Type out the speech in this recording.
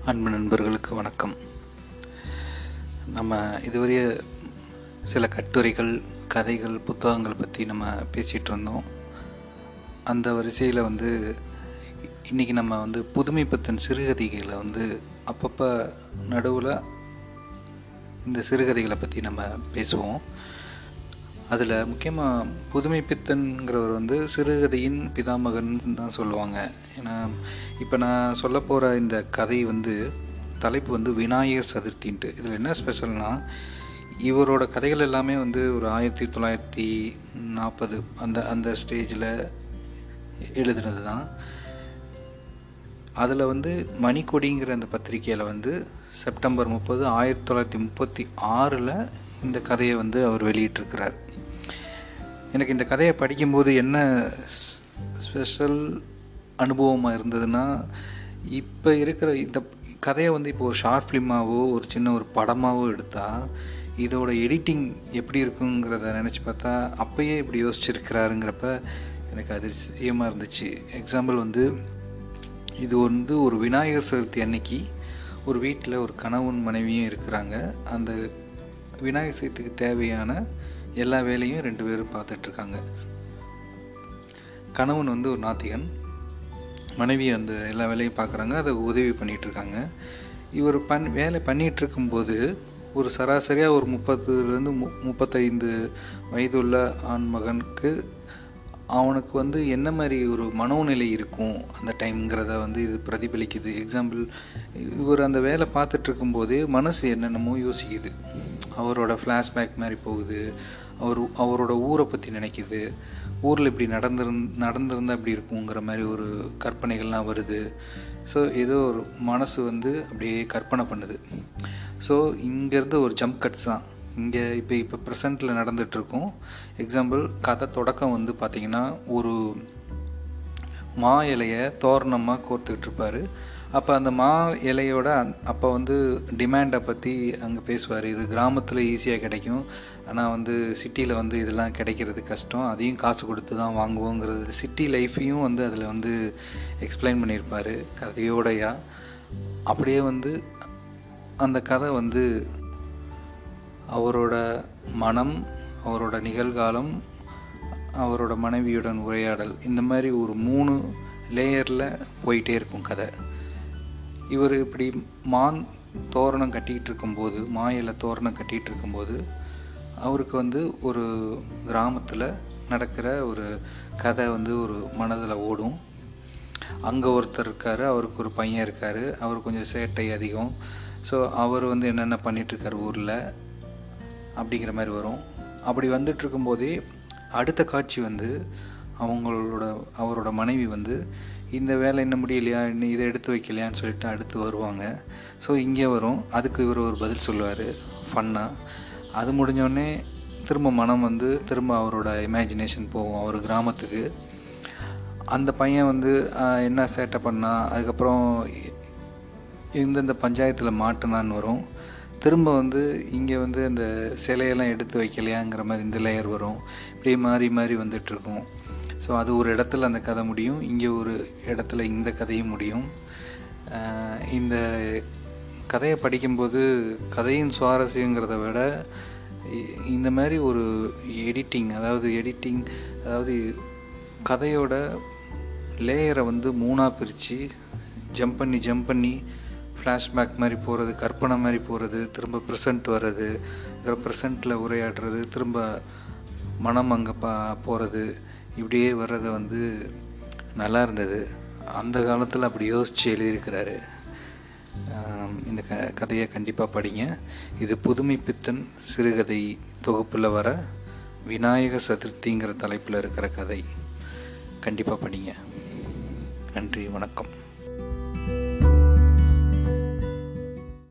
அன்பு நண்பர்களுக்கு வணக்கம். நம்ம இதுவரைய சில கட்டுரைகள், கதைகள், புத்தகங்கள் பற்றி நம்ம பேசிகிட்டு இருந்தோம். அந்த வரிசையில் இன்றைக்கி நம்ம புதுமைப்பித்தன் சிறுகதைகளை அப்பப்போ நடுவில் இந்த சிறுகதைகளை பற்றி நம்ம பேசுவோம். அதில் முக்கியமாக புதுமைப்பித்தன்கிறவர் சிறுகதையின் பிதாமகன் தான் சொல்லுவாங்க. ஏன்னா இப்போ நான் சொல்ல போகிற இந்த கதை தலைப்பு விநாயகர் சதுர்த்தின்ட்டு. இதில் என்ன ஸ்பெஷல்னால், இவரோட கதைகள் எல்லாமே ஒரு 1940 அந்த ஸ்டேஜில் எழுதுனது தான். அதில் மணிக்கொடிங்கிற அந்த பத்திரிக்கையில் செப்டம்பர் 30, 1936 இந்த கதையை அவர் வெளியிட்டிருக்கிறார். எனக்கு இந்த கதையை படிக்கும்போது என்ன ஸ்பெஷல் அனுபவமாக இருந்ததுன்னா, இப்போ இருக்கிற இந்த கதையை இப்போ ஒரு ஷார்ட் ஃபிலிமாவோ ஒரு சின்ன ஒரு படமாகவோ எடுத்தால் இதோட எடிட்டிங் எப்படி இருக்குங்கிறத நினச்சி பார்த்தா அப்போயே இப்படி யோசிச்சிருக்கிறாருங்கிறப்ப எனக்கு அதிசயமாக இருந்துச்சு. எக்ஸாம்பிள் இது ஒரு விநாயகர் சதுர்த்தி அன்னைக்கு ஒரு வீட்டில் ஒரு கணவன் மனைவியும் இருக்கிறாங்க. அந்த விநாயகர் சதுர்த்திக்கு தேவையான எல்லா வேலையும் 2 பேரும் பார்த்துட்ருக்காங்க. கணவன் ஒரு நாத்திகன், மனைவி எல்லா வேலையும் பார்க்குறாங்க, அதை உதவி பண்ணிகிட்ருக்காங்க. இவர் வேலை பண்ணிகிட்ருக்கும்போது ஒரு சராசரியாக ஒரு 30 to 35 வயதுள்ள ஆண் மகனுக்கு அவனுக்கு என்ன மாதிரி ஒரு மனோநிலை இருக்கும் அந்த டைம்ங்கிறத இது பிரதிபலிக்குது. எக்ஸாம்பிள், இவர் அந்த வேலை பார்த்துட்ருக்கும்போதே மனசு என்னென்னமோ யோசிக்குது. அவரோட ஃப்ளாஷ்பேக் மாதிரி போகுது. அவரோட ஊரை பற்றி நினைக்குது. ஊரில் இப்படி நடந்திருந்தால் அப்படி இருக்குங்கிற மாதிரி ஒரு கற்பனைகள்லாம் வருது. ஸோ ஏதோ ஒரு மனசு அப்படியே கற்பனை பண்ணுது. ஸோ இங்கேருந்து ஒரு ஜம்ப் கட்ஸ் தான் இங்கே இப்போ ப்ரெசண்ட்டில் நடந்துகிட்ருக்கோம். எக்ஸாம்பிள், கதை தொடக்கம் பார்த்திங்கன்னா, ஒரு மா இலையை தோரணமாக கோர்த்துக்கிட்டு இருப்பார். அப்போ அந்த மா இலையோட அப்போ டிமாண்டை பற்றி அங்கே பேசுவார். இது கிராமத்தில் ஈஸியாக கிடைக்கும், ஆனால் சிட்டியில் இதெல்லாம் கிடைக்கிறது கஷ்டம், அதையும் காசு கொடுத்து தான் வாங்குவோங்கிறது. சிட்டி லைஃப்பையும் அதில் எக்ஸ்பிளைன் பண்ணியிருப்பார் கதையோடையா. அப்படியே அந்த கதை அவரோட மனம், அவரோட நிகழ்காலம், அவரோட மனைவியுடன் உரையாடல், இந்த மாதிரி ஒரு 3 லேயரில் போயிட்டே இருக்கும் கதை. இவர் இப்படி தோரணம் கட்டிகிட்டு இருக்கும்போது, மா இலை தோரணம் கட்டிகிட்டு இருக்கும்போது அவருக்கு ஒரு கிராமத்தில் நடக்கிற ஒரு கதை ஒரு மனதில் ஓடும். அங்கே ஒருத்தர் இருக்கார், அவருக்கு ஒரு பையன் இருக்கார், அவர் கொஞ்சம் சேட்டை அதிகம். ஸோ அவர் என்னென்ன பண்ணிகிட்ருக்கார் ஊரில் அப்படிங்கிற மாதிரி வரும். அப்படி வந்துட்டுருக்கும்போதே அடுத்த காட்சி அவரோட மனைவி இந்த வேலை இன்னும் முடியலையா, இன்னும் இதை எடுத்து வைக்கலையான்னு சொல்லிட்டு அடுத்து வருவாங்க. ஸோ இங்கே வரும். அதுக்கு இவர் ஒரு பதில் சொல்லுவார் ஃபன்னாக. அது முடிஞ்சோடனே திரும்ப மனம் திரும்ப அவரோட இமேஜினேஷன் போகும் அவர் கிராமத்துக்கு. அந்த பையன் என்ன சேட்டை பண்ணால், அதுக்கப்புறம் இந்த பஞ்சாயத்தில் மாட்டினான்னு வரும். திரும்ப இங்கே அந்த சிலையெல்லாம் எடுத்து வைக்கலையாங்கிற மாதிரி இந்த லேயர் வரும். இப்படியே மாறி மாறி வந்துட்டுருக்கும். ஸோ அது ஒரு இடத்துல அந்த கதை முடியும், இங்கே ஒரு இடத்துல இந்த கதையும் முடியும். இந்த கதையை படிக்கும்போது கதையின் சுவாரஸ்யங்கிறத விட இந்த மாதிரி ஒரு எடிட்டிங், அதாவது கதையோட லேயரை 3ஆக பிரித்து ஜம்ப் பண்ணி ஃப்ளாஷ்பேக் மாதிரி போகிறது, கற்பனை மாதிரி போகிறது, திரும்ப ப்ரெசண்ட் வர்றது, ப்ரெசண்ட்டில் உரையாடுறது, திரும்ப மனம் அங்கே போகிறது, இப்படியே வர்றது நல்லா இருந்தது. அந்த காலத்தில் அப்படி யோசித்து எழுதியிருக்கிறாரு. இந்த கதையை கண்டிப்பாக படிங்க. இது புதுமைப்பித்தன் சிறுகதை தொகுப்பில் வர விநாயக சதுர்த்திங்கிற தலைப்பில் இருக்கிற கதை. கண்டிப்பாக படிங்க. நன்றி, வணக்கம்.